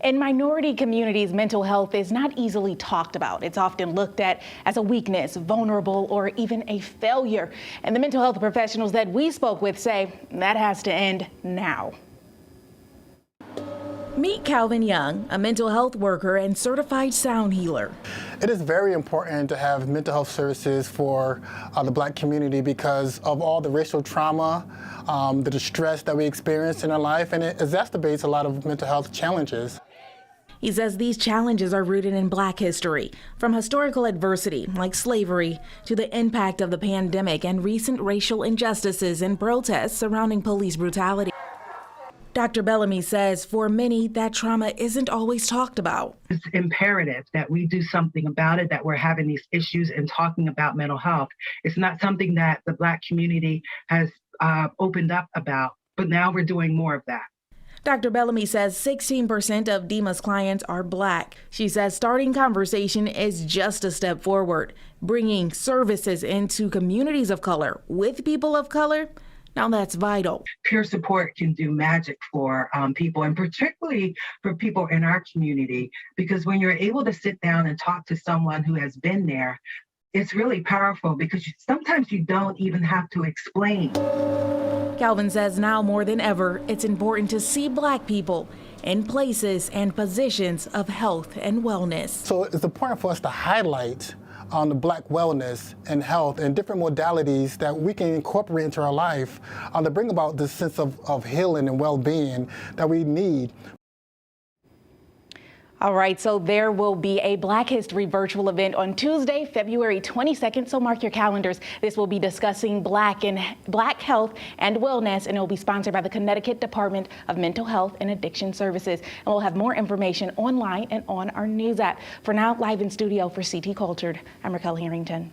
In minority communities, mental health is not easily talked about. It's often looked at as a weakness, vulnerable, or even a failure. And the mental health professionals that we spoke with say that has to end now. Meet Calvin Young, a mental health worker and certified sound healer. It is very important to have mental health services for the Black community because of all the racial trauma, the distress that we experience in our life, and it exacerbates a lot of mental health challenges. He says these challenges are rooted in Black history, from historical adversity like slavery to the impact of the pandemic and recent racial injustices and protests surrounding police brutality. Dr. Bellamy says for many, that trauma isn't always talked about. It's imperative that we do something about it, that we're having these issues and talking about mental health. It's not something that the Black community has opened up about, but now we're doing more of that. Dr. Bellamy says 16% of DEMA's clients are Black. She says starting conversation is just a step forward. Bringing services into communities of color with people of color, now that's vital. Peer support can do magic for people, and particularly for people in our community, because when you're able to sit down and talk to someone who has been there, it's really powerful because sometimes you don't even have to explain. Calvin says now more than ever, it's important to see Black people in places and positions of health and wellness. So it's important for us to highlight on the Black wellness and health and different modalities that we can incorporate into our life to bring about this sense of healing and well-being that we need. All right, so there will be a Black History virtual event on Tuesday, February 22nd, so mark your calendars. This will be discussing Black health and wellness, and it will be sponsored by the Connecticut Department of Mental Health and Addiction Services. And we'll have more information online and on our news app. For now, live in studio for CT Cultured, I'm Raquel Harrington.